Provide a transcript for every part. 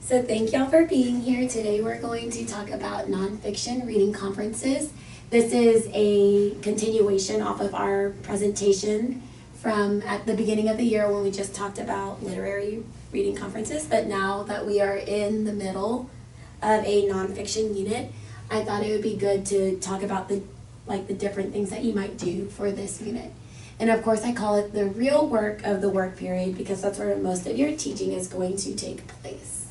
So thank y'all for being here. Today we're going to talk about nonfiction reading conferences. This is a continuation off of our presentation from at the beginning of the year when we just talked about literary reading conferences. But now that we are in the middle of a nonfiction unit, I thought it would be good to talk about the different things that you might do for this unit. And of course I call it the real work of the work period because that's where most of your teaching is going to take place.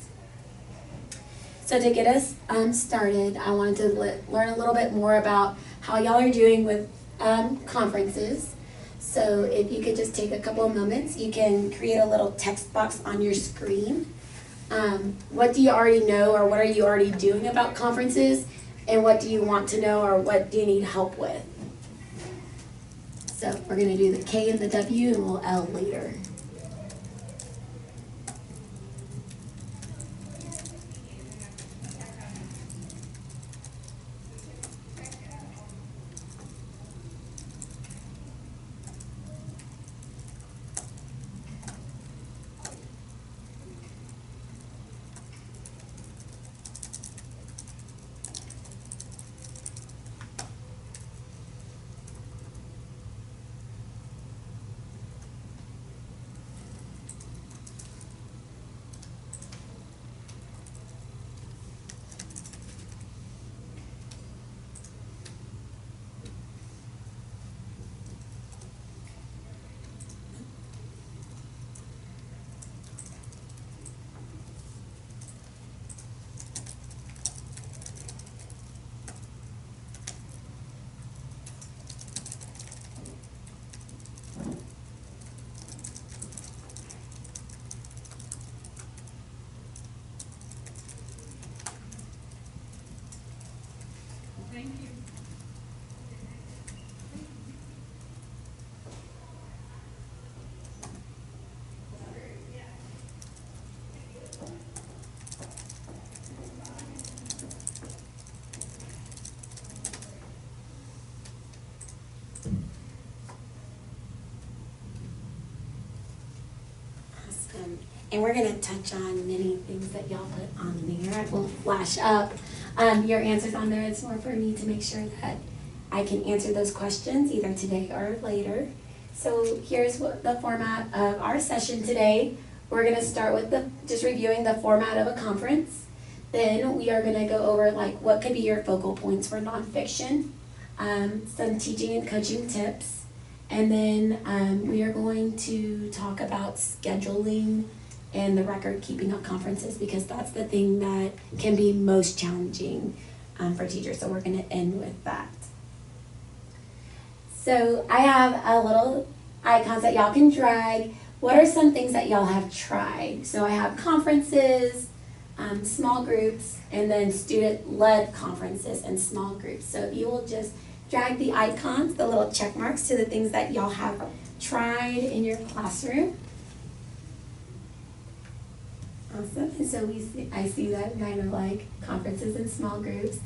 So to get us started, I wanted to learn a little bit more about how y'all are doing with conferences. So if you could just take a couple of moments, you can create a little text box on your screen. What do you already know, or what are you already doing about conferences? And what do you want to know, or what do you need help with? So we're going to do the K and the W, and we'll L later. Thank you. Awesome. And we're going to touch on many things that y'all put on there. I won't flash up your answers on there. It's more for me to make sure that I can answer those questions either today or later. So here's what the format of our session today. We're going to start with just reviewing the format of a conference. Then we are going to go over what could be your focal points for nonfiction, some teaching and coaching tips, and then we are going to talk about scheduling and the record keeping of conferences because that's the thing that can be most challenging for teachers. So we're going to end with that. So I have a little icons that y'all can drag. What are some things that y'all have tried? So I have conferences, small groups, and then student-led conferences and small groups. So if you will just drag the icons, the little check marks, to the things that y'all have tried in your classroom. Awesome. And so I see that kind of like conferences and small groups.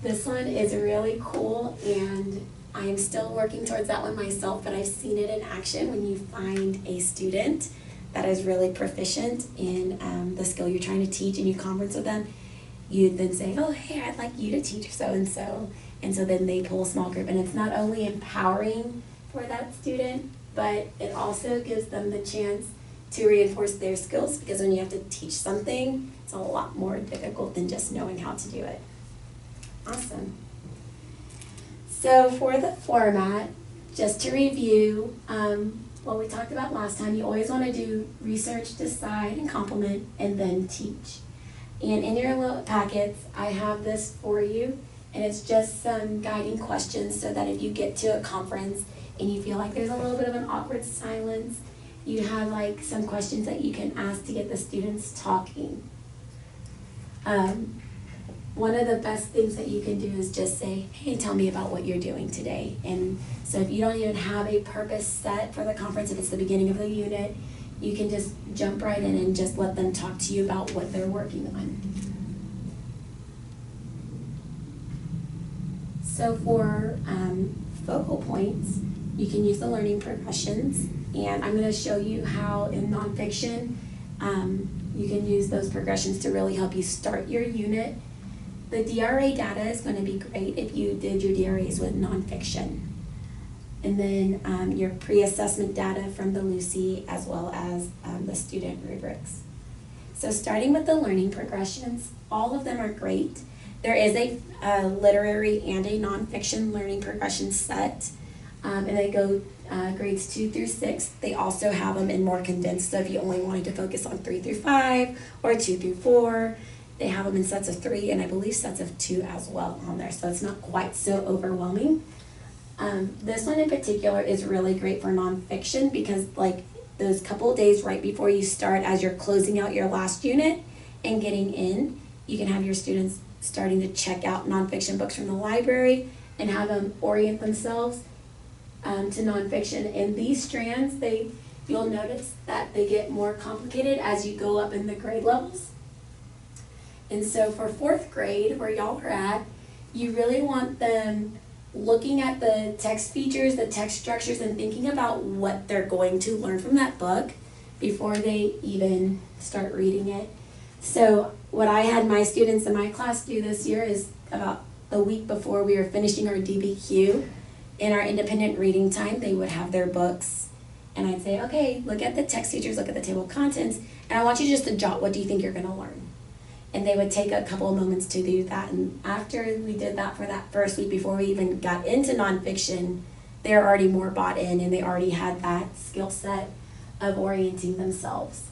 This one is really cool, and I am still working towards that one myself, but I've seen it in action when you find a student that is really proficient in the skill you're trying to teach and you conference with them. You then say, oh, hey, I'd like you to teach so-and-so. And so then they pull a small group. And it's not only empowering for that student, but it also gives them the chance to reinforce their skills, because when you have to teach something, it's a lot more difficult than just knowing how to do it. Awesome. So for the format, just to review what we talked about last time, you always want to do research, decide, and complement, and then teach. And in your little packets, I have this for you, and it's just some guiding questions so that if you get to a conference and you feel like there's a little bit of an awkward silence, you have some questions that you can ask to get the students talking. One of the best things that you can do is just say, hey, tell me about what you're doing today. And so if you don't even have a purpose set for the conference, if it's the beginning of the unit, you can just jump right in and just let them talk to you about what they're working on. So for focal points, you can use the learning progressions, and I'm going to show you how in nonfiction you can use those progressions to really help you start your unit. The DRA data is going to be great if you did your DRAs with nonfiction. And then your pre-assessment data from the Lucy, as well as the student rubrics. So starting with the learning progressions, all of them are great. There is a literary and a nonfiction learning progression set, and they go grades 2 through 6. They also have them in more condensed, so if you only wanted to focus on 3 through 5 or 2 through 4, they have them in sets of 3 and I believe sets of 2 as well on there, so it's not quite so overwhelming. This one in particular is really great for nonfiction because like those couple of days right before you start, as you're closing out your last unit and getting in, you can have your students starting to check out nonfiction books from the library and have them orient themselves to nonfiction. And these strands, you'll notice that they get more complicated as you go up in the grade levels. And so for 4th grade, where y'all are at, you really want them looking at the text features, the text structures, and thinking about what they're going to learn from that book before they even start reading it. So what I had my students in my class do this year is about the week before we were finishing our DBQ, in our independent reading time, they would have their books. And I'd say, okay, look at the text features, look at the table of contents, and I want you just to jot what do you think you're going to learn. And they would take a couple of moments to do that. And after we did that for that first week, before we even got into nonfiction, they're already more bought in and they already had that skill set of orienting themselves.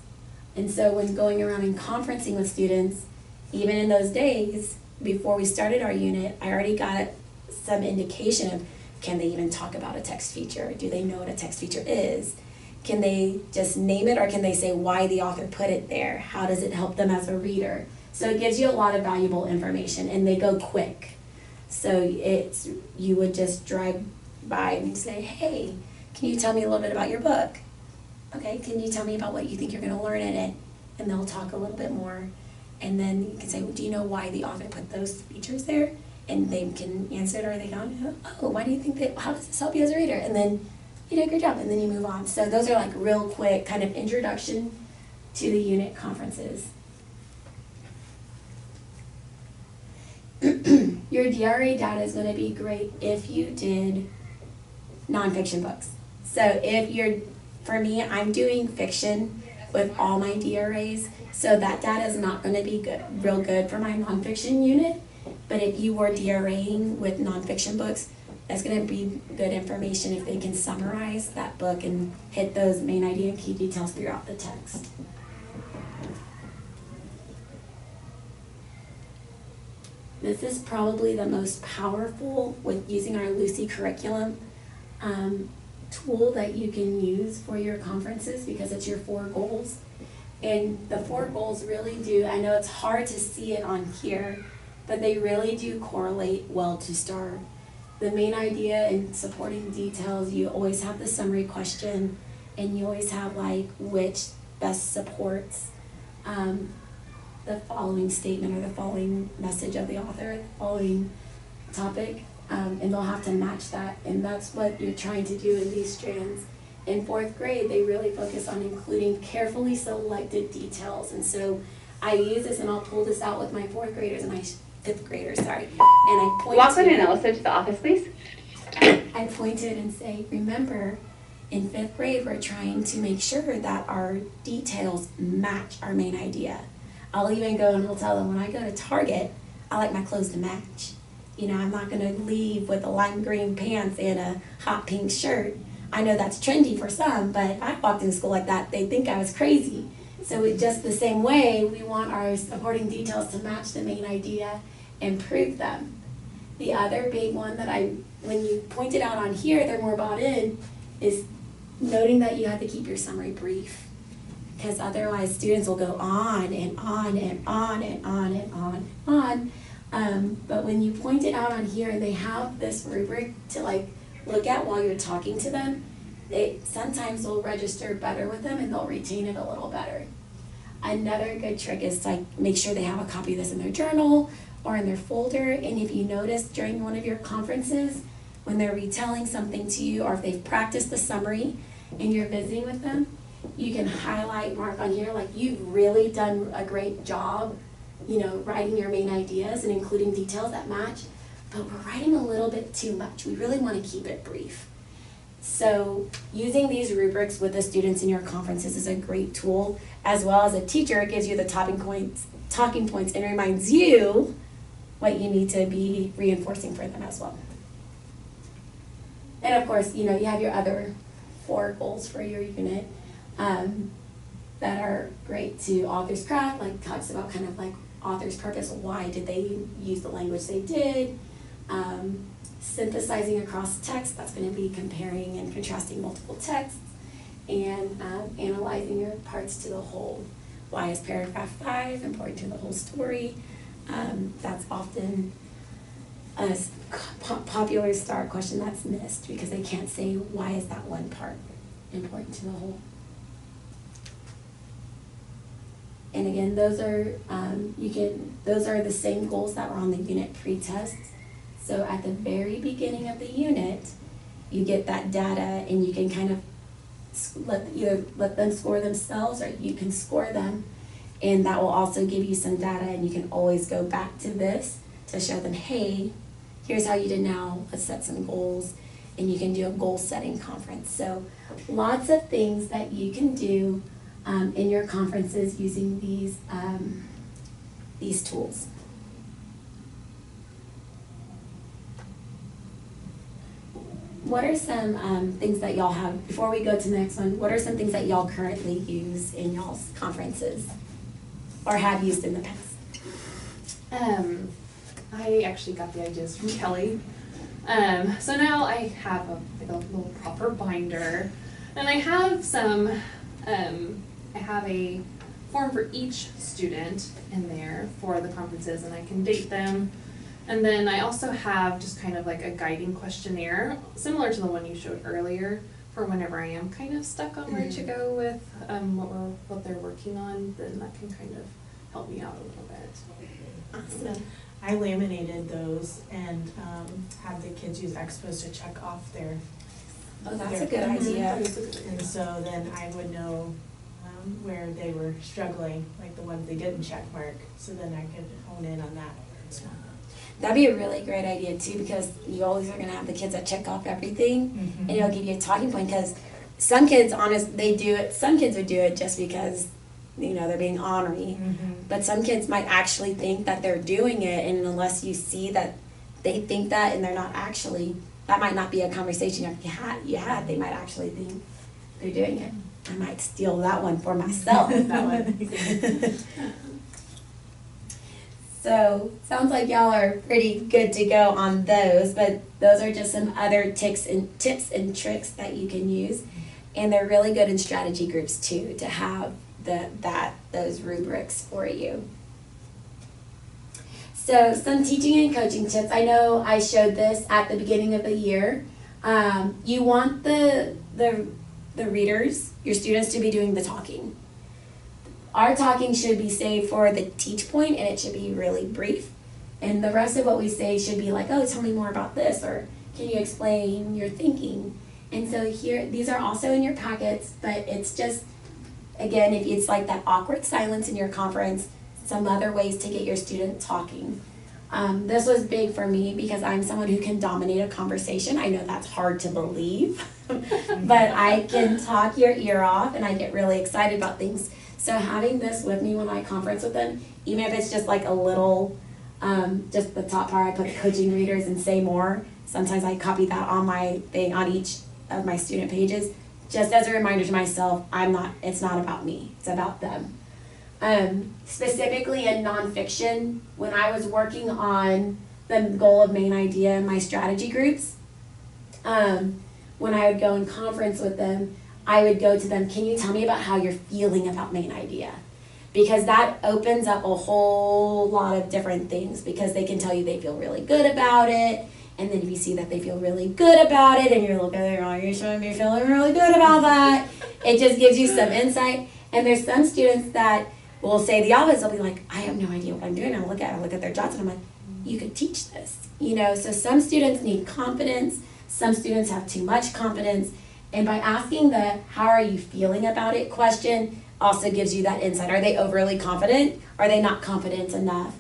And so when going around and conferencing with students, even in those days, before we started our unit, I already got some indication of, can they even talk about a text feature? Do they know what a text feature is? Can they just name it, or can they say why the author put it there? How does it help them as a reader? So it gives you a lot of valuable information, and they go quick. So you would just drive by and say, hey, can you tell me a little bit about your book? Okay, can you tell me about what you think you're going to learn in it? And they'll talk a little bit more. And then you can say, well, do you know why the author put those features there? And they can answer it, or they go, oh, why do you think that, how does this help you as a reader? And then you do a good job, and then you move on. So those are like real quick kind of introduction to the unit conferences. Your DRA data is going to be great if you did nonfiction books. So for me, I'm doing fiction with all my DRAs, so that data is not going to be real good for my nonfiction unit. But if you were DRAing with nonfiction books, that's going to be good information if they can summarize that book and hit those main idea and key details throughout the text. This is probably the most powerful with using our Lucy curriculum tool that you can use for your conferences, because it's your 4 goals. And the 4 goals really do, I know it's hard to see it on here, but they really do correlate well to STAR. The main idea and supporting details, you always have the summary question, and you always have like which best supports the following statement or the following message of the author, the following topic, and they'll have to match that, and that's what you're trying to do in these strands. In 4th grade, they really focus on including carefully selected details, and so I use this, and I'll pull this out with my 4th graders and my 5th graders, sorry, and I point Walk in and Alyssa to the office, please. I pointed and say, remember, in 5th grade, we're trying to make sure that our details match our main idea. I'll even go and we'll tell them, when I go to Target, I like my clothes to match. You know, I'm not going to leave with a lime green pants and a hot pink shirt. I know that's trendy for some, but if I walked into school like that, they'd think I was crazy. So just the same way, we want our supporting details to match the main idea and prove them. The other big one that when you pointed out on here, they're more bought in, is noting that you have to keep your summary brief. Because otherwise students will go on and on and on and on and on and on. But when you point it out on here and they have this rubric to like look at while you're talking to them, sometimes will register better with them and they'll retain it a little better. Another good trick is to make sure they have a copy of this in their journal or in their folder. And if you notice during one of your conferences, when they're retelling something to you, or if they've practiced the summary and you're visiting with them, You can highlight, mark on here, like you've really done a great job, writing your main ideas and including details that match, but we're writing a little bit too much. We really want to keep it brief. So using these rubrics with the students in your conferences is a great tool. As well as a teacher, it gives you the talking points and reminds you what you need to be reinforcing for them as well. And of course, you have your other 4 goals for your unit that are great too. Author's craft, like talks about kind of like author's purpose. Why did they use the language they did? Synthesizing across text, that's going to be comparing and contrasting multiple texts, and analyzing your parts to the whole. Why is paragraph 5 important to the whole story? That's often a popular STAR question that's missed because they can't say why is that one part important to the whole. And again, those are the same goals that were on the unit pre-test. So at the very beginning of the unit, you get that data and you can kind of let them score themselves, or you can score them, and that will also give you some data, and you can always go back to this to show them, hey, here's how you did now, let's set some goals, and you can do a goal setting conference. So lots of things that you can do in your conferences using these tools. What are some things that y'all have, before we go to the next one, what are some things that y'all currently use in y'all's conferences or have used in the past? I actually got the ideas from Kelly. So now I have a little proper binder, and I have I have a form for each student in there for the conferences, and I can date them. And then I also have just kind of like a guiding questionnaire, similar to the one you showed earlier, for whenever I am kind of stuck on where to go with what they're working on, then that can kind of help me out a little bit. Awesome. I laminated those and had the kids use expos to check off their. Oh, that's a good idea. And so then I would know where they were struggling, like the ones they didn't check mark, so then I could hone in on that. So. That'd be a really great idea too, because you always are gonna have the kids that check off everything, and it'll give you a talking point. Because some kids, they do it. Some kids would do it just because they're being ornery, but some kids might actually think that they're doing it, and unless you see that they think that and they're not actually, that might not be a conversation you had. They might actually think they're doing it. I might steal that one for myself. That one. So, sounds like y'all are pretty good to go on those, but those are just some other tips and tricks that you can use. And they're really good in strategy groups too, to have those rubrics for you. So, some teaching and coaching tips. I know I showed this at the beginning of the year. You want the readers, your students, to be doing the talking. Our talking should be saved for the teach point, and it should be really brief. And the rest of what we say should be like, oh, tell me more about this, or can you explain your thinking? And so here, these are also in your packets, but it's just, again, if it's like that awkward silence in your conference, some other ways to get your student talking. This was big for me because I'm someone who can dominate a conversation. I know that's hard to believe, but I can talk your ear off, and I get really excited about things. So having this with me when I conference with them, even if it's just like a little, just the top part, I put coaching readers and say more. Sometimes I copy that on my thing on each of my student pages, just as a reminder to myself, it's not about me, it's about them. Specifically in nonfiction, when I was working on the goal of main idea in my strategy groups, when I would go in conference with them, I would go to them, can you tell me about how you're feeling about main idea? Because that opens up a whole lot of different things, because they can tell you they feel really good about it, and then if you see that they feel really good about it, and you're looking at it, you should be feeling really good about that, it just gives you some insight. And there's some students that will say the opposite. They'll be like, I have no idea what I'm doing. I look at their jobs, and I'm like, you could teach this. So some students need confidence, some students have too much confidence, And by asking the how are you feeling about it question also gives you that insight. Are they overly confident? Are they not confident enough?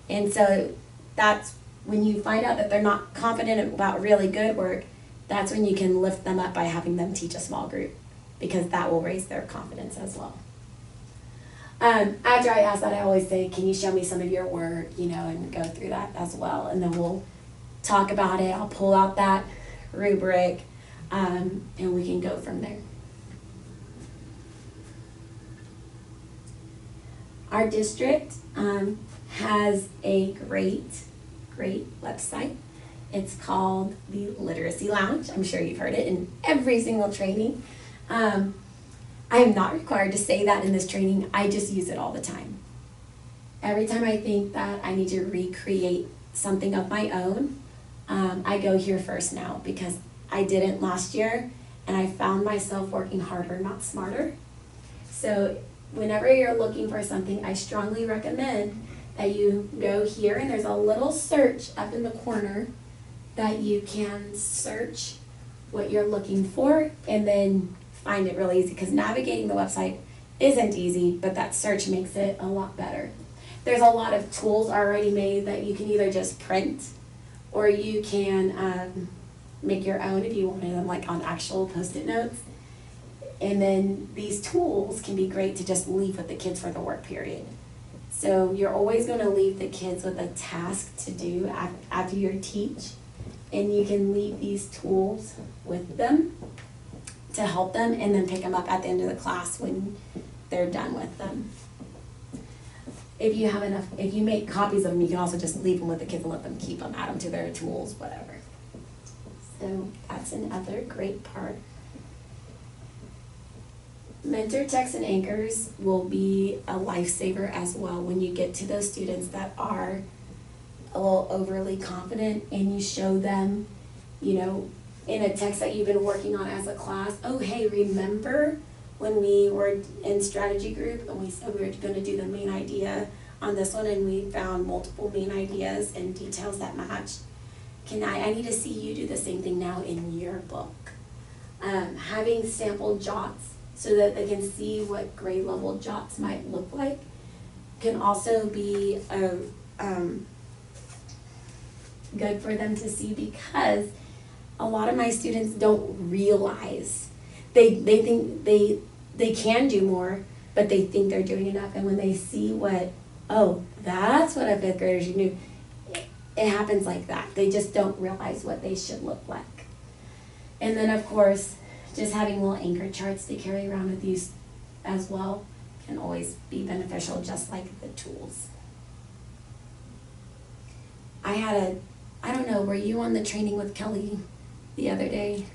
And so that's when you find out that they're not confident about really good work, that's when you can lift them up by having them teach a small group, because that will raise their confidence as well. After I ask that, I always say, can you show me some of your work, and go through that as well. And then we'll talk about it. I'll pull out that rubric, and we can go from there. Our district has a great website. It's called the Literacy Lounge. I'm sure you've heard it in every single training. I am not required to say that in this training. I just use it all the time. Every time I think that I need to recreate something of my own, I go here first now, because I didn't last year and I found myself working harder, not smarter. So whenever you're looking for something, I strongly recommend that you go here, and there's a little search up in the corner that you can search what you're looking for and then find it really easy, because navigating the website isn't easy, but that search makes it a lot better. There's a lot of tools already made that you can either just print, or you can make your own if you wanted them like on actual Post-it notes. And then these tools can be great to just leave with the kids for the work period. So you're always going to leave the kids with a task to do after you teach, and you can leave these tools with them to help them, and then pick them up at the end of the class when they're done with them. If you have enough, if you make copies of them, you can also just leave them with the kids and let them keep them, add them to their tools, whatever. So that's another great part. Mentor texts and anchors will be a lifesaver as well when you get to those students that are a little overly confident, and you show them, in a text that you've been working on as a class, oh, hey, remember when we were in strategy group and we said we were going to do the main idea on this one, and we found multiple main ideas and details that matched. I need to see you do the same thing now in your book. Having sample jots so that they can see what grade level jots might look like can also be good for them to see, because a lot of my students don't realize they think they can do more, but they think they're doing enough. And when they see that's what a fifth grader should do, it happens like that. They just don't realize what they should look like. And then of course, just having little anchor charts to carry around with you as well can always be beneficial, just like the tools. I don't know, were you on the training with Kelly the other day?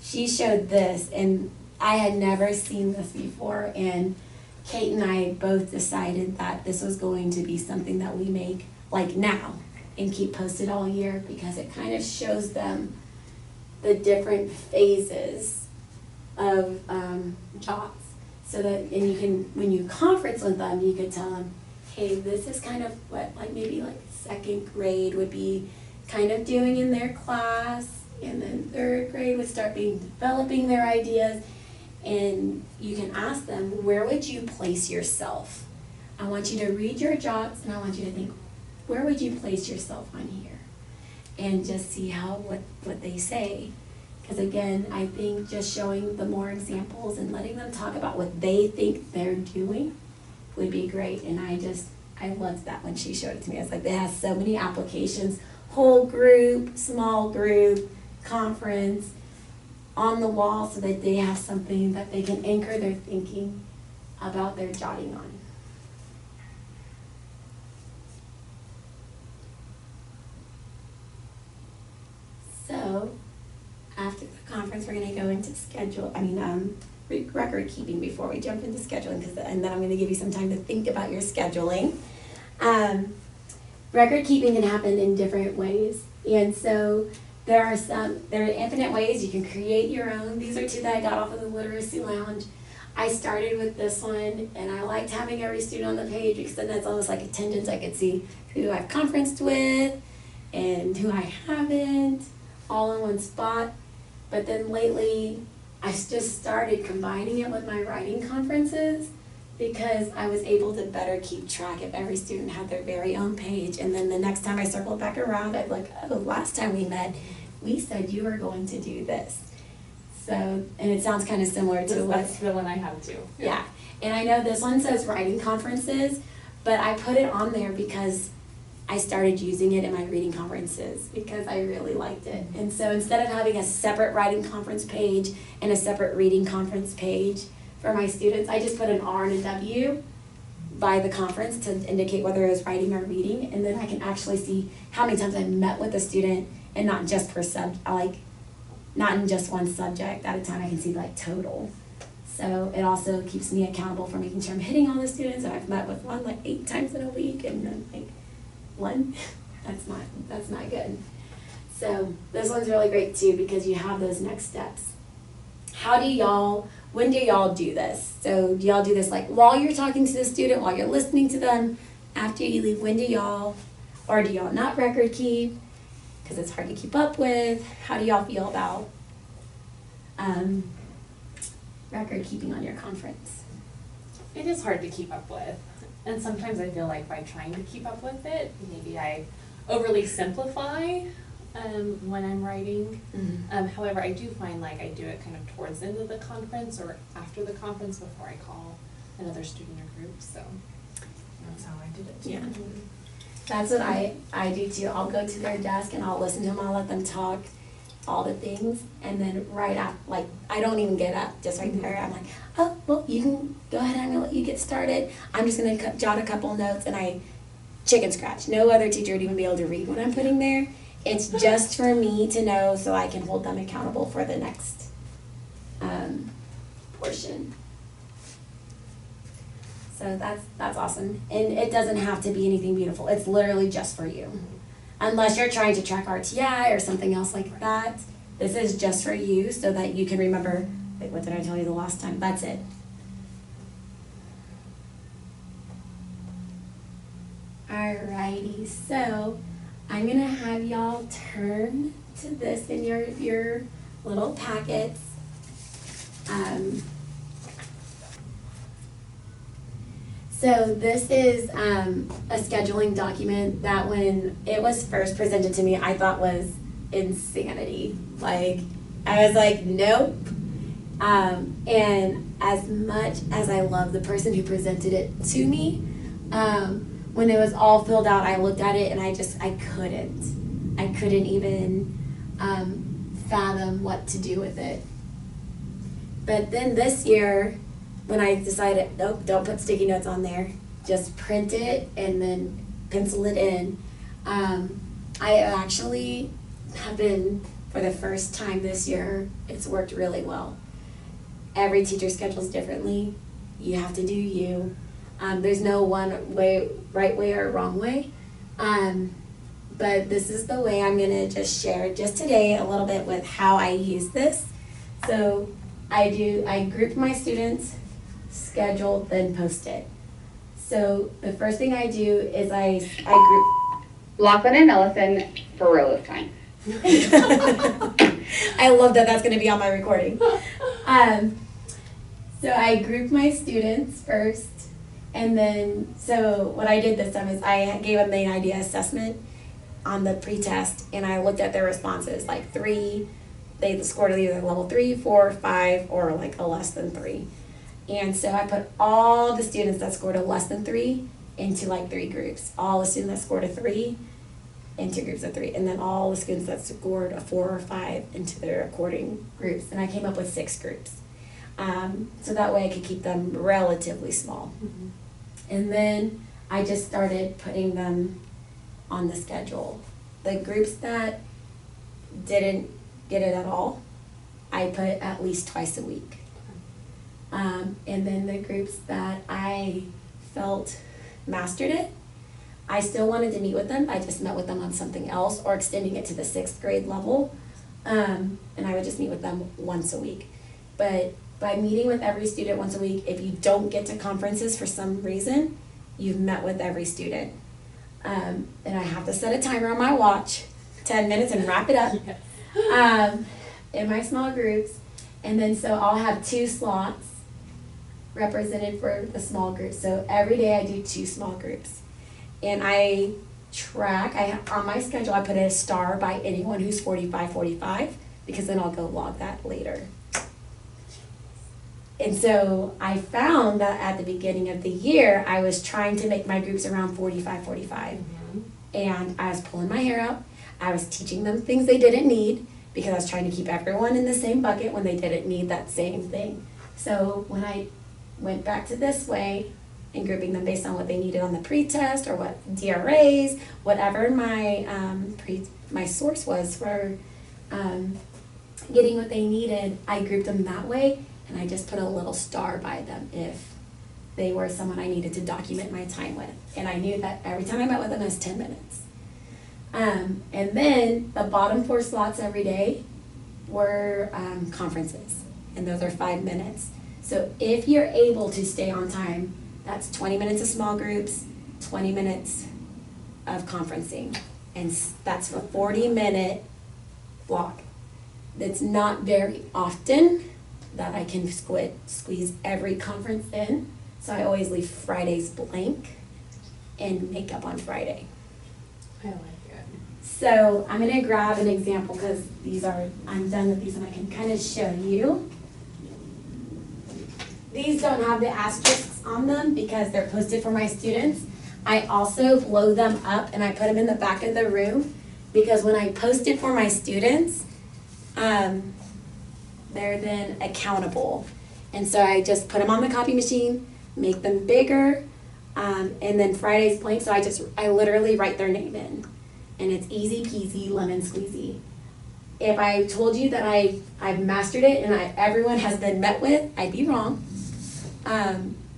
She showed this, and I had never seen this before, and Kate and I both decided that this was going to be something that we make like now and keep posted all year, because it kind of shows them the different phases of JOTS, so that, and you can, when you conference with them, you could tell them, hey, this is kind of what maybe second grade would be kind of doing in their class, and then third grade would start developing their ideas. And you can ask them, where would you place yourself? I want you to read your JOTS, and I want you to think, where would you place yourself on here? And just see what they say. Because again, I think just showing the more examples and letting them talk about what they think they're doing would be great. And I loved that when she showed it to me. I was like, it has so many applications: whole group, small group, conference, on the wall, so that they have something that they can anchor their thinking about their jotting on. So after the conference, we're going to go into record keeping before we jump into scheduling, and then I'm going to give you some time to think about your scheduling. Record keeping can happen in different ways, and so there are infinite ways you can create your own. These are two that I got off of the Literacy Lounge. I started with this one, and I liked having every student on the page, because then that's almost like attendance. I could see who I've conferenced with and who I haven't, all in one spot. But then lately, I just started combining it with my writing conferences because I was able to better keep track if every student had their very own page. And then the next time I circled back around, I'd be like, oh, last time we met, we said you were going to do this. So, and it sounds kind of similar to what. That's the one I have too. Yeah, and I know this one says writing conferences, but I put it on there because I started using it in my reading conferences because I really liked it. And so instead of having a separate writing conference page and a separate reading conference page for my students, I just put an R and a W by the conference to indicate whether it was writing or reading, and then I can actually see how many times I met with a student and not just per not in just one subject at a time. I can see like total. So it also keeps me accountable for making sure I'm hitting all the students, and I've met with one like 8 times in a week, and then like one, that's not good. So this one's really great too because you have those next steps. When do y'all do this? So do y'all do this like while you're talking to the student, while you're listening to them, after you leave? When do y'all, or do y'all not record keep? Because it's hard to keep up with. How do y'all feel about record keeping on your conference? It is hard to keep up with. And sometimes I feel like by trying to keep up with it, maybe I overly simplify when I'm writing. Mm-hmm. However, I do find like I do it kind of towards the end of the conference or after the conference before I call another student or group. So That's how I did it too. Yeah. That's what I do too. I'll go to their desk and I'll listen to them, I'll let them talk, all the things, and then right after, like, I don't even get up, just right there, I'm like, oh, well, you can go ahead, I'm gonna let you get started. I'm just gonna jot a couple notes, and I chicken scratch. No other teacher would even be able to read what I'm putting there. It's just for me to know so I can hold them accountable for the next portion. So that's awesome. And it doesn't have to be anything beautiful. It's literally just for you. Unless you're trying to track RTI or something else like that. This is just for you so that you can remember, like, what did I tell you the last time? That's it. Alrighty, so I'm gonna have y'all turn to this in your little packets. So this is a scheduling document that when it was first presented to me, I thought was insanity. Like, I was like, nope. And as much as I love the person who presented it to me, when it was all filled out, I looked at it and I couldn't even fathom what to do with it. But then this year, when I decided, nope, don't put sticky notes on there, just print it and then pencil it in. I actually have been, for the first time this year, it's worked really well. Every teacher schedules differently. You have to do you. There's no one way, right way or wrong way. But this is the way I'm gonna just share just today a little bit with how I use this. So I group my students, schedule, then post it. So the first thing I do is I group. Lachlan and Ellison for real this time. I love that that's gonna be on my recording. So I group my students first, and then, so what I did this time is I gave a main idea assessment on the pre-test, and I looked at their responses, like 3, they scored either level 3, 4, 5, or like a less than 3. And so I put all the students that scored a less than 3 into like 3 groups. All the students that scored a 3 into groups of 3. And then all the students that scored a 4 or 5 into their according groups. And I came up with 6 groups. So that way I could keep them relatively small. Mm-hmm. And then I just started putting them on the schedule. The groups that didn't get it at all, I put at least twice a week. And then the groups that I felt mastered it, I still wanted to meet with them. I just met with them on something else or extending it to the 6th grade level. And I would just meet with them once a week. But by meeting with every student once a week, if you don't get to conferences for some reason, you've met with every student. And I have to set a timer on my watch, 10 minutes, and wrap it up in my small groups. And then so I'll have 2 slots represented for the small groups. So every day I do 2 small groups. And I track, on my schedule I put a star by anyone who's 45-45, because then I'll go log that later. And so I found that at the beginning of the year, I was trying to make my groups around 45-45. And I was pulling my hair out. I was teaching them things they didn't need, because I was trying to keep everyone in the same bucket when they didn't need that same thing. So when I went back to this way and grouping them based on what they needed on the pre-test or what DRAs, whatever my my source was for getting what they needed, I grouped them that way, and I just put a little star by them if they were someone I needed to document my time with. And I knew that every time I met with them, it was 10 minutes. And then the bottom 4 slots every day were conferences, and those are 5 minutes. So if you're able to stay on time, that's 20 minutes of small groups, 20 minutes of conferencing, and that's a 40-minute block. It's not very often that I can squeeze every conference in, so I always leave Fridays blank and make up on Friday. I like it. So I'm gonna grab an example, because I'm done with these and I can kind of show you. These don't have the asterisks on them because they're posted for my students. I also blow them up and I put them in the back of the room, because when I post it for my students, they're then accountable. And so I just put them on the copy machine, make them bigger, and then Friday's blank, so I literally write their name in. And it's easy peasy, lemon squeezy. If I told you that I've mastered it and everyone has been met with, I'd be wrong.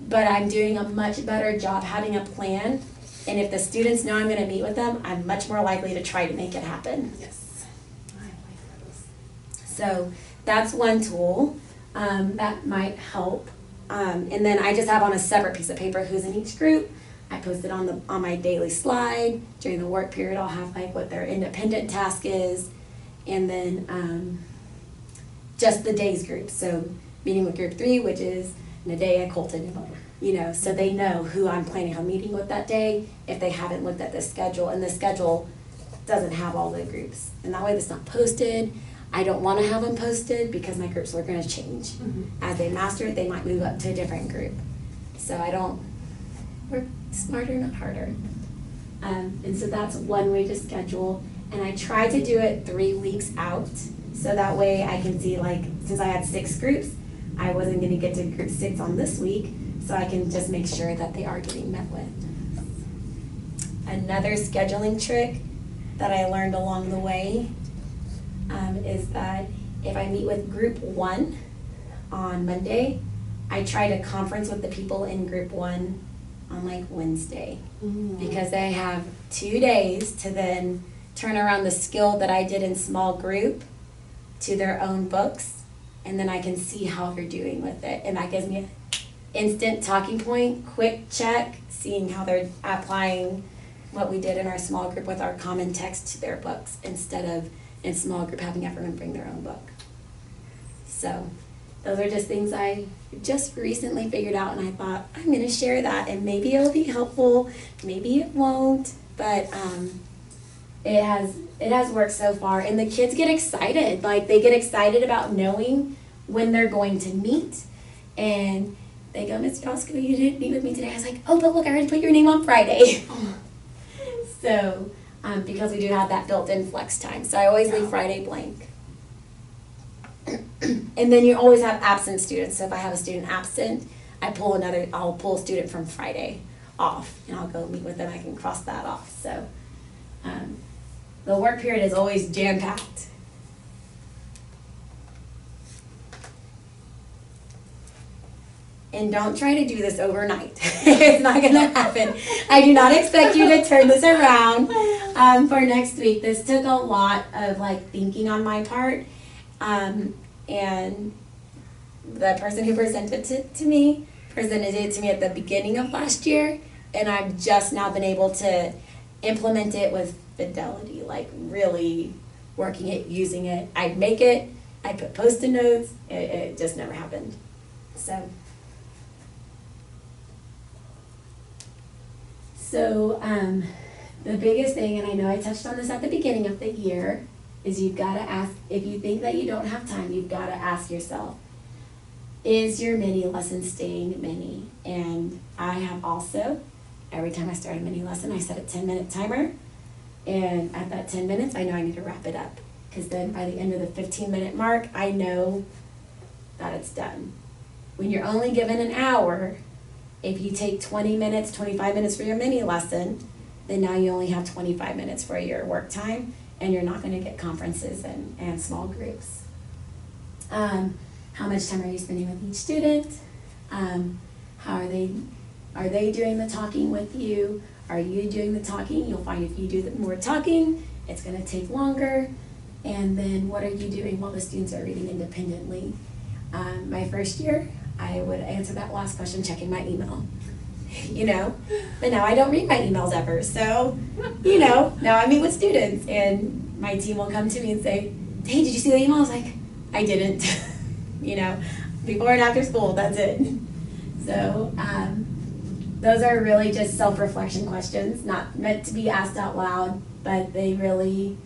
But I'm doing a much better job having a plan. And if the students know I'm gonna meet with them, I'm much more likely to try to make it happen. Yes. I like those. So that's one tool that might help. And then I just have on a separate piece of paper who's in each group. I post it on my daily slide. During the work period, I'll have like what their independent task is, and then just the day's group. So meeting with group 3, which is in a day at Colton, so they know who I'm planning on meeting with that day if they haven't looked at the schedule, and the schedule doesn't have all the groups. And that way it's not posted. I don't want to have them posted because my groups are going to change. As they master it, they might move up to a different group. So we're smarter, not harder. And so that's one way to schedule. And I try to do it 3 weeks out, so that way I can see, like, since I had 6 groups, I wasn't going to get to group 6 on this week, so I can just make sure that they are getting met with. Another scheduling trick that I learned along the way is that if I meet with group 1 on Monday, I try to conference with the people in group 1 on like Wednesday, because they have 2 days to then turn around the skill that I did in small group to their own books, and then I can see how they're doing with it, and that gives me an instant talking point, quick check, seeing how they're applying what we did in our small group with our common text to their books, instead of in small group having everyone bring their own book. So those are just things I just recently figured out, and I thought I'm going to share that, and maybe it'll be helpful, maybe it won't, but it has worked so far, and the kids get excited. Like, they get excited about knowing when they're going to meet, and they go, Ms. MYosko, you didn't meet with me today. I was like, oh, but look, I already put your name on Friday. So, because we do have that built-in flex time, so I always leave Friday blank. And then you always have absent students. So if I have a student absent, I'll pull a student from Friday off, and I'll go meet with them. I can cross that off. So the work period is always jam-packed. And don't try to do this overnight. It's not going to happen. I do not expect you to turn this around for next week. This took a lot of thinking on my part. And the person who presented it to me at the beginning of last year, and I've just now been able to implement it with fidelity, really working it, using it. I'd make it, I put Post-it notes, it just never happened. So the biggest thing, and I know I touched on this at the beginning of the year, is you've got to ask, if you think that you don't have time, you've got to ask yourself, is your mini lesson staying mini? And I have also, every time I start a mini lesson, I set a 10-minute timer. And at that 10 minutes, I know I need to wrap it up. Because then by the end of the 15-minute mark, I know that it's done. When you're only given an hour, if you take 20 minutes, 25 minutes for your mini lesson, then now you only have 25 minutes for your work time, and you're not gonna get conferences and small groups. How much time are you spending with each student? How are they doing the talking with you? Are you doing the talking? You'll find if you do more talking, it's gonna take longer. And then what are you doing while the students are reading independently? My first year, I would answer that last question checking my email, but now I don't read my emails ever. So, now I meet with students and my team will come to me and say, hey, did you see the email? I was like, I didn't, before and after school, that's it. So, those are really just self-reflection questions, not meant to be asked out loud, but they really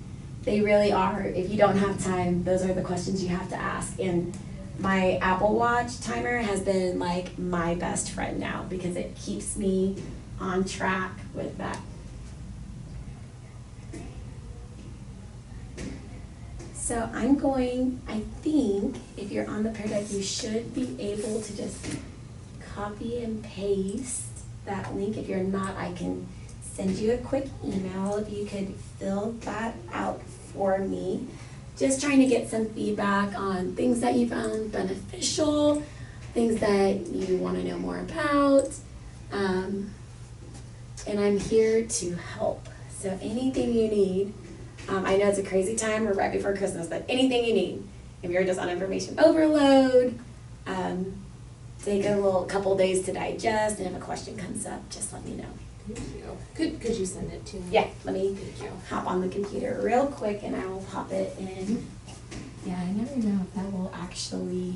are. If you don't have time, those are the questions you have to ask. And my Apple Watch timer has been like my best friend now because it keeps me on track with that. So I think if you're on the Pear Deck, you should be able to just copy and paste that link. If you're not, I can send you a quick email if you could fill that out for me. Just trying to get some feedback on things that you found beneficial, things that you want to know more about. And I'm here to help. So anything you need, I know it's a crazy time, we're right before Christmas, but anything you need. If you're just on information overload, take a couple days to digest, and if a question comes up, just let me know. Thank you. Could you send it to me? Yeah, let me hop on the computer real quick and I will pop it in. Yeah, I never know if that will actually,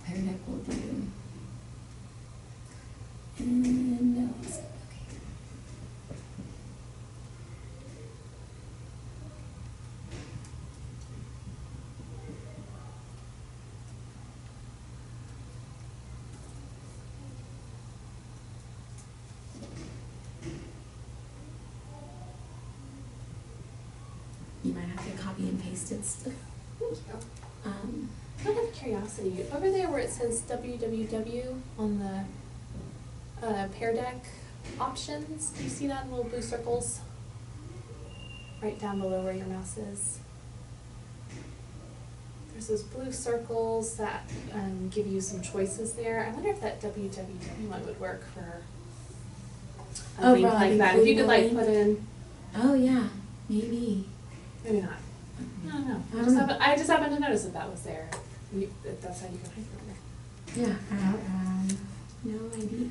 Pear Deck will do. And no, okay. You might have to copy and paste it still. Thank you. Out of curiosity, over there where it says www on the Pear Deck options, do you see that in little blue circles? Right down below where your mouse is. There's those blue circles that give you some choices there. I wonder if that www one would work for a link like that. If you could put in. Oh yeah, maybe. Maybe not. I don't know. I just happened to notice that was there. If that's how you can find it. Yeah, I have no idea.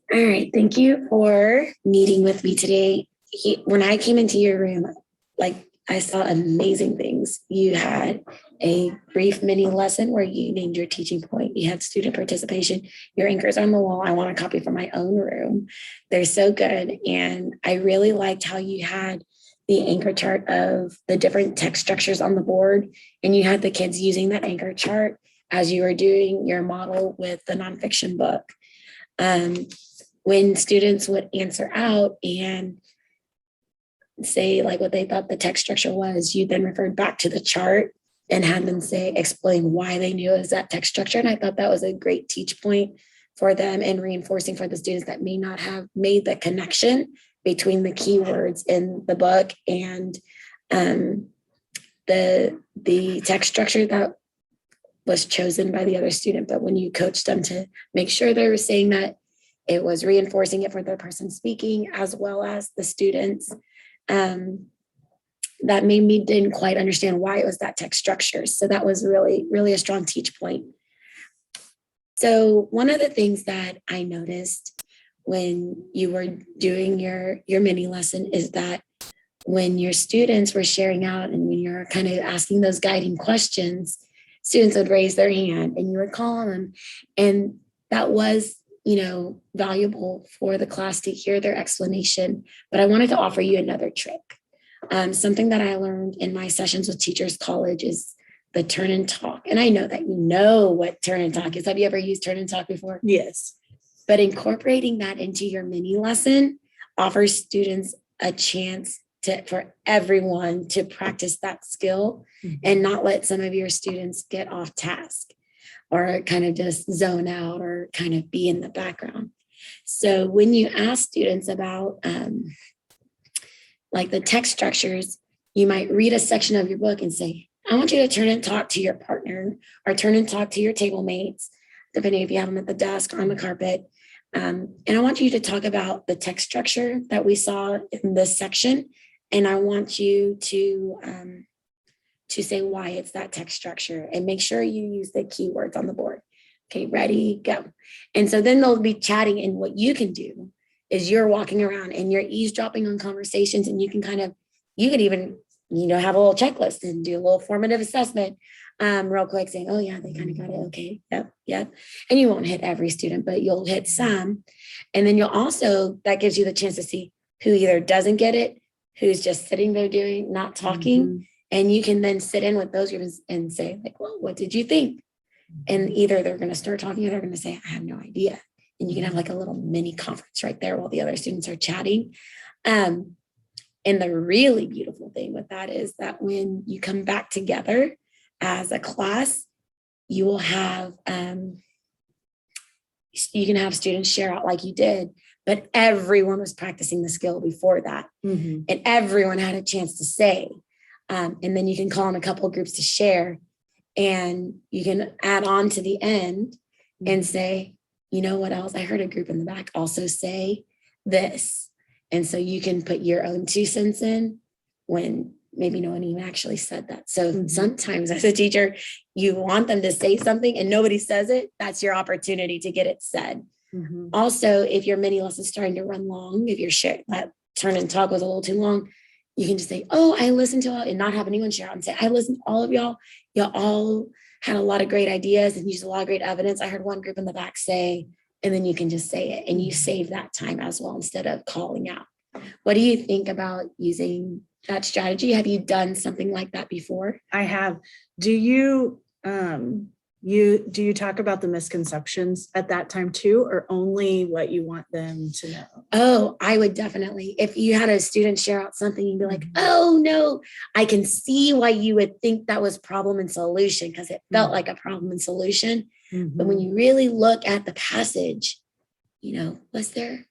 All right, thank you for meeting with me today. When I came into your room, I saw amazing things. You had a brief mini lesson where you named your teaching point. You had student participation. Your anchors on the wall. I want a copy for my own room. They're so good. And I really liked how you had the anchor chart of the different text structures on the board. And you had the kids using that anchor chart as you were doing your model with the nonfiction book. When students would answer out and say like what they thought the text structure was, you then referred back to the chart and had them explain why they knew it was that text structure. And I thought that was a great teach point for them and reinforcing for the students that may not have made the connection between the keywords in the book and the text structure that was chosen by the other student. But when you coached them to make sure they were saying that, it was reinforcing it for the person speaking as well as the students. That made me didn't quite understand why it was that text structure. So that was really, really a strong teach point. So one of the things that I noticed when you were doing your mini lesson is that when your students were sharing out and when you're kind of asking those guiding questions, students would raise their hand and you would call on them. And that was, valuable for the class to hear their explanation. But I wanted to offer you another trick. Something that I learned in my sessions with Teachers College is the turn and talk. And I know that you know what turn and talk is. Have you ever used turn and talk before? Yes. But incorporating that into your mini lesson offers students a chance for everyone to practice that skill and not let some of your students get off task or kind of just zone out or kind of be in the background. So when you ask students about like the text structures, you might read a section of your book and say, I want you to turn and talk to your partner or turn and talk to your table mates, depending if you have them at the desk or on the carpet. And I want you to talk about the text structure that we saw in this section. And I want you to say why it's that text structure and make sure you use the keywords on the board. Okay, ready, go. And so then they'll be chatting, and what you can do is you're walking around and you're eavesdropping on conversations, and you can even, have a little checklist and do a little formative assessment real quick saying, oh yeah, they kind of got it. Okay, yep. And you won't hit every student, but you'll hit some. And then that gives you the chance to see who either doesn't get it, who's just sitting there not talking. And you can then sit in with those groups and say like, well, what did you think? And either they're going to start talking or they're going to say, I have no idea. And you can have like a little mini conference right there while the other students are chatting. And the really beautiful thing with that is that when you come back together as a class, you will have, you can have students share out like you did, but everyone was practicing the skill before that. And everyone had a chance to say, and then you can call on a couple of groups to share, and you can add on to the end and say, you know what else? I heard a group in the back also say this. And so you can put your own 2 cents in when maybe no one even actually said that. So sometimes as a teacher, you want them to say something and nobody says it. That's your opportunity to get it said. Also, if your mini lesson is starting to run long, if your that turn and talk was a little too long, you can just say, oh, I listened to all, and not have anyone share out and say, I listened to all of y'all. Y'all all had a lot of great ideas and used a lot of great evidence. I heard one group in the back say, and then you can just say it and you save that time as well instead of calling out. What do you think about using that strategy? Have you done something like that before? I have. Do you talk about the misconceptions at that time too, or only what you want them to know? Oh, I would definitely. If you had a student share out something, you'd be like, oh no, I can see why you would think that was problem and solution, because it felt like a problem and solution. But when you really look at the passage, was there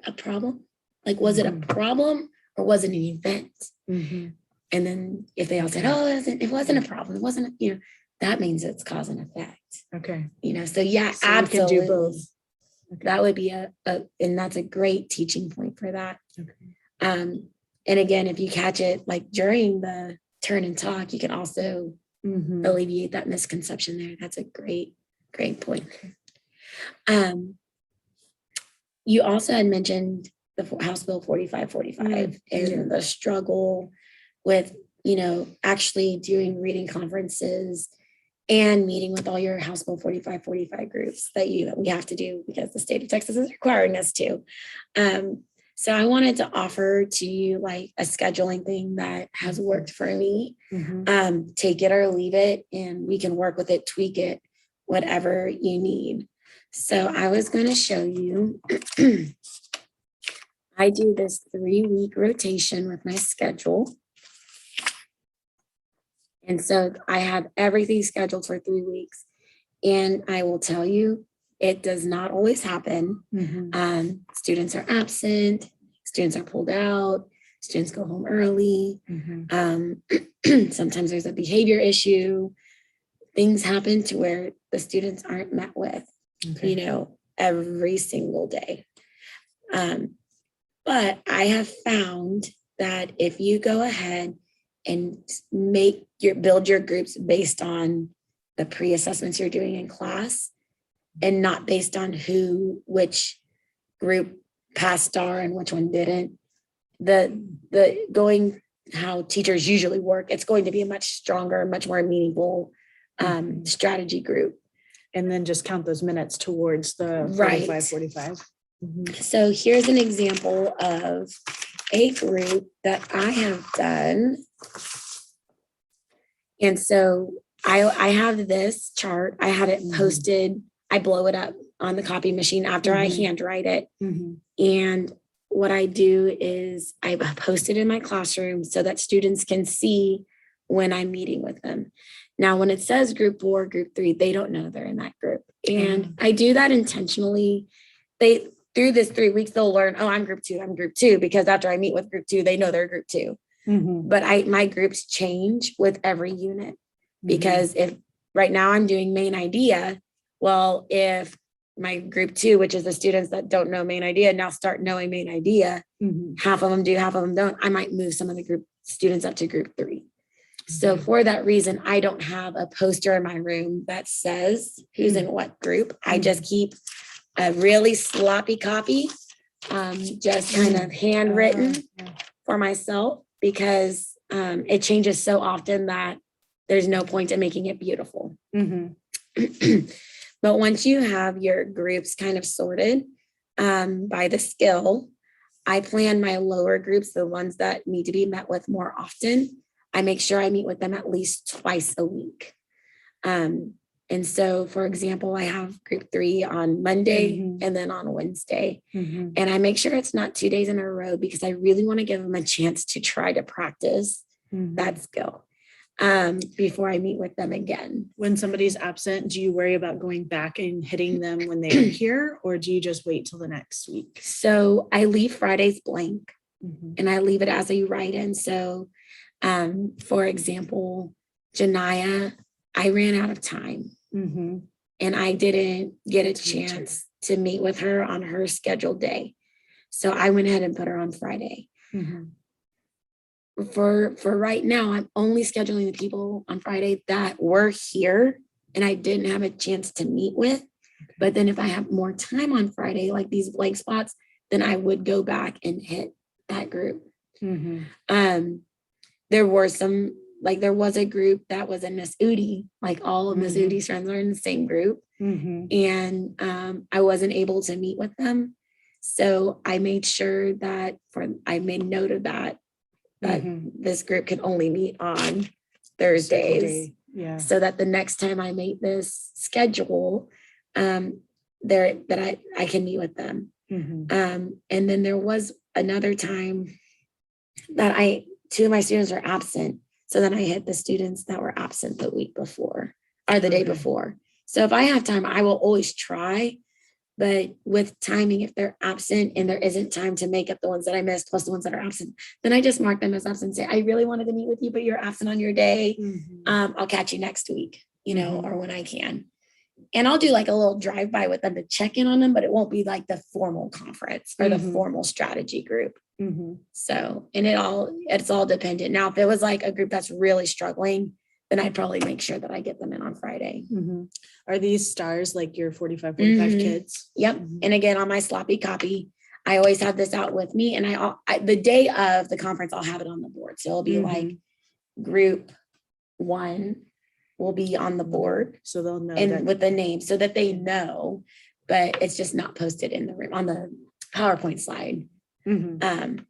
a problem? Like, was it a problem or was it an event? And then if they all said, oh, it wasn't a problem, it wasn't, that means it's cause and effect. Okay. So yeah, So absolutely. You can do both. Okay. That would be and that's a great teaching point for that. Okay. And again, if you catch it like during the turn and talk, you can also alleviate that misconception there. That's a great point. You also had mentioned the House Bill 4545 and the struggle with, actually doing reading conferences and meeting with all your House Bill 4545 groups that we have to do because the state of Texas is requiring us to. So I wanted to offer to you like a scheduling thing that has worked for me. Take it or leave it, and we can work with it, tweak it, whatever you need. So I was going to show you. I do this 3-week rotation with my schedule. And so I have everything scheduled for 3 weeks. And I will tell you, it does not always happen. Students are absent, students are pulled out, students go home early. Sometimes there's a behavior issue. Things happen to where the students aren't met with, every single day. But I have found that if you go ahead and build your groups based on the pre-assessments you're doing in class and not based on which group passed star and which one didn't, the going how teachers usually work, it's going to be a much stronger, much more meaningful strategy group. And then just count those minutes towards the Right. 45. So here's an example of a group that I have done. And so I have this chart. I had it posted. I blow it up on the copy machine after I handwrite it. And what I do is I post it in my classroom so that students can see when I'm meeting with them. Now, when it says group 4, group 3, they don't know they're in that group. And I do that intentionally. Through this 3 weeks, they'll learn, oh, I'm group 2, because after I meet with group 2, they know they're group 2. But my groups change with every unit, because if right now I'm doing main idea, well, if my group 2, which is the students that don't know main idea, now start knowing main idea, half of them do, half of them don't, I might move some of the group students up to group 3. So for that reason, I don't have a poster in my room that says who's in what group. I just keep a really sloppy copy, just kind of handwritten for myself, because it changes so often that there's no point in making it beautiful. But once you have your groups kind of sorted by the skill, I plan my lower groups, the ones that need to be met with more often. I make sure I meet with them at least twice a week. And so, for example, I have group 3 on Monday and then on Wednesday. And I make sure it's not 2 days in a row, because I really want to give them a chance to try to practice that skill before I meet with them again. When somebody's absent, do you worry about going back and hitting them when they're here, or do you just wait till the next week? So I leave Fridays blank and I leave it as a write-in. So for example, Janiyah, I ran out of time and I didn't get a chance to meet with her on her scheduled day. So I went ahead and put her on Friday. For right now, I'm only scheduling the people on Friday that were here and I didn't have a chance to meet with. But then if I have more time on Friday, like these blank spots, then I would go back and hit that group. There were some, like there was a group that was in Miss Udi, like all of Miss Udi's friends are in the same group. And I wasn't able to meet with them. So I made sure that I made note of that this group could only meet on Thursdays. So that the next time I make this schedule, that I can meet with them. And then there was another time that 2 of my students were absent. So then I hit the students that were absent the week before or the day before. So if I have time, I will always try. But with timing, if they're absent and there isn't time to make up the ones that I missed plus the ones that are absent, then I just mark them as absent and say, I really wanted to meet with you, but you're absent on your day. I'll catch you next week, or when I can. And I'll do like a little drive-by with them to check in on them, but it won't be like the formal conference or the formal strategy group. So, and it's all dependent. Now, if it was like a group that's really struggling, then I'd probably make sure that I get them in on Friday. Are these stars like your 45 kids? Yep. And again, on my sloppy copy, I always have this out with me, and I the day of the conference, I'll have it on the board. So it'll be like group 1 will be on the board. So they'll know and with the name so that they know, but it's just not posted in the room on the PowerPoint slide. Mhm.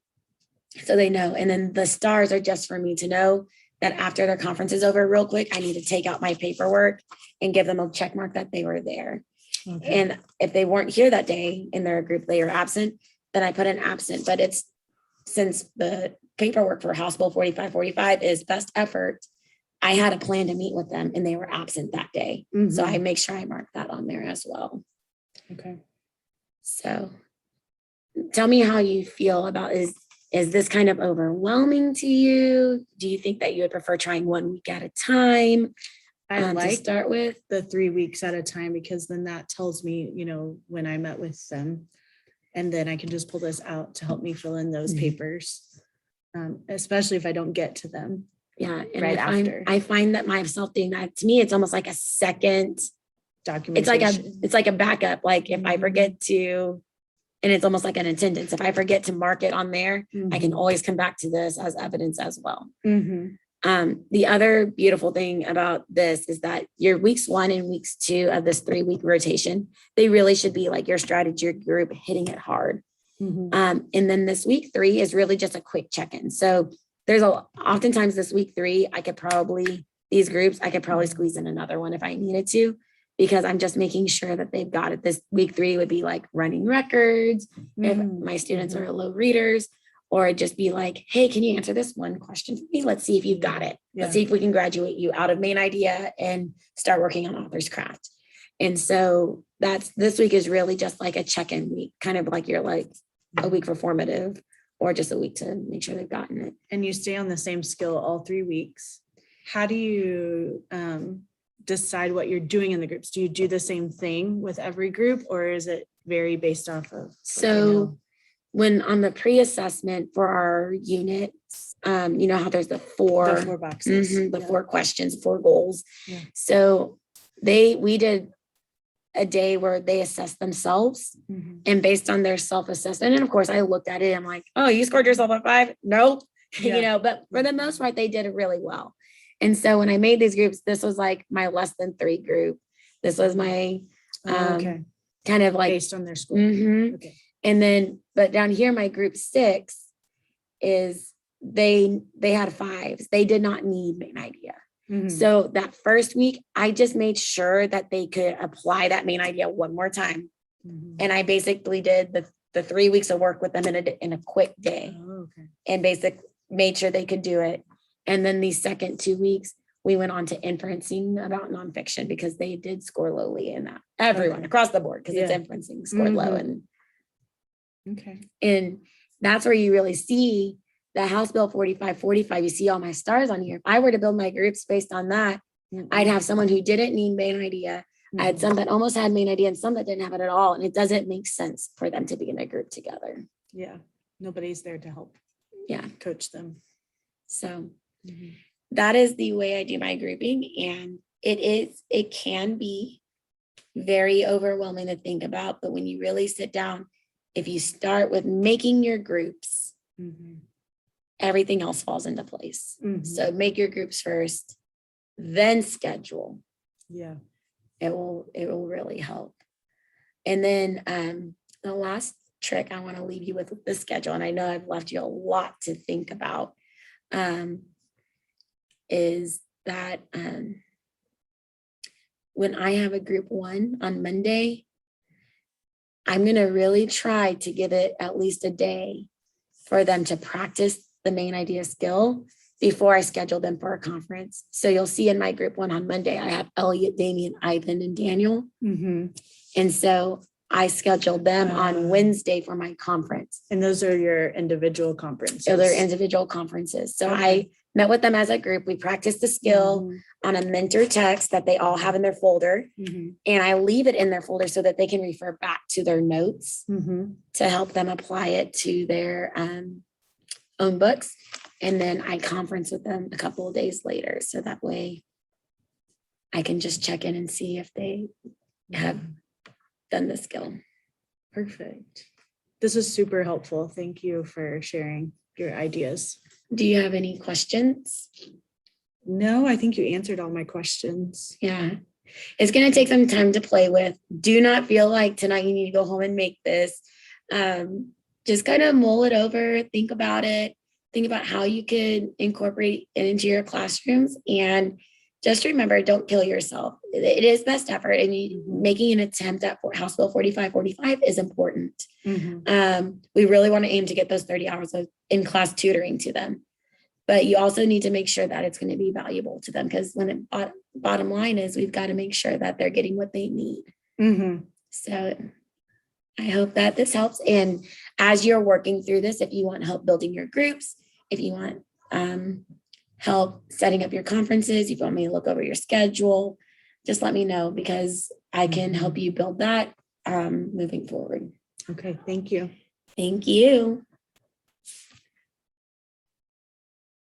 So they know. And then the stars are just for me to know that after their conference is over real quick, I need to take out my paperwork and give them a check mark that they were there. Okay. And if they weren't here that day in their group, they were absent, then I put an absent. But it's since the paperwork for House Bill 4545 is best effort, I had a plan to meet with them and they were absent that day. So I make sure I mark that on there as well. Okay. So tell me how you feel about is this kind of overwhelming to you? Do you think that you would prefer trying 1 week at a time I to like start with? the 3 weeks at a time because then that tells me, when I met with them. And then I can just pull this out to help me fill in those papers, especially if I don't get to them. Yeah. And Right after. I find that myself doing that, to me, it's almost like a second, Documentation. it's like a backup. Like if I forget to, and it's almost like an attendance. If I forget to mark it on there, I can always come back to this as evidence as well. The other beautiful thing about this is that your weeks 1 and weeks 2 of this 3-week rotation, they really should be like your strategy group hitting it hard. And then this week 3 is really just a quick check-in. So there's oftentimes this week 3, I could probably squeeze in another one if I needed to, because I'm just making sure that they've got it. This week 3 would be like running records if my students are low readers, or it'd just be like, hey, can you answer this one question for me? Let's see if you've got it. Let's see if we can graduate you out of main idea and start working on author's craft. And so this week is really just like a check-in week, kind of like you're like a week for formative or just a week to make sure they've gotten it. And you stay on the same skill all 3 weeks. How do you decide what you're doing in the groups? Do you do the same thing with every group, or is it vary based off of? So when on the pre-assessment for our units, you know how there's the four boxes, the 4 questions, 4 goals. Yeah. So we did a day where they assessed themselves, and based on their self-assessment, and of course I looked at it, I'm like, oh, you scored yourself a 5? Nope. But for the most part, they did it really well. And so when I made these groups, this was like my less than 3 group. This was my kind of like based on their score. Okay. And then, but down here, my group 6 is they had 5s. They did not need main idea. So that first week, I just made sure that they could apply that main idea one more time. And I basically did the 3 weeks of work with them in a quick day, and made sure they could do it. And then the second 2 weeks, we went on to inferencing about nonfiction because they did score lowly in that. Everyone across the board, because it's inferencing scored low. And that's where you really see the House Bill 4545. You see all my stars on here. If I were to build my groups based on that, I'd have someone who didn't need main idea. I had some that almost had main idea and some that didn't have it at all. And it doesn't make sense for them to be in a group together. Yeah. Nobody's there to help. Coach them. So that is the way I do my grouping. And it can be very overwhelming to think about. But when you really sit down, if you start with making your groups, everything else falls into place. So make your groups first, then schedule. Yeah. It will really help. And then the last trick I want to leave you with the schedule, and I know I've left you a lot to think about, is that when I have a group 1 on Monday, I'm going to really try to give it at least a day for them to practice the main idea skill before I schedule them for a conference. So you'll see in my group 1 on Monday, I have Elliot, Damien, Ivan, and Daniel. And so I scheduled them on Wednesday for my conference. And those are your individual conferences? So they're individual conferences. So I met with them as a group. We practiced the skill on a mentor text that they all have in their folder. And I leave it in their folder so that they can refer back to their notes to help them apply it to their own books. And then I conference with them a couple of days later. So that way I can just check in and see if they have done the skill. Perfect. This is super helpful. Thank you for sharing your ideas. Do you have any questions? No, I think you answered all my questions. Yeah. It's going to take some time to play with. Do not feel like tonight you need to go home and make this. just kind of mull it over, think about it, think about how you could incorporate it into your classrooms. And just remember, don't kill yourself. It is best effort, and making an attempt at House Bill 4545 is important. We really want to aim to get those 30 hours of in-class tutoring to them. But you also need to make sure that it's going to be valuable to them, because when the bottom line is, we've got to make sure that they're getting what they need. So I hope that this helps. And as you're working through this, if you want help building your groups, if you want help setting up your conferences, if you want me to look over your schedule, just let me know, because I can help you build that moving forward. Okay, thank you. Thank you.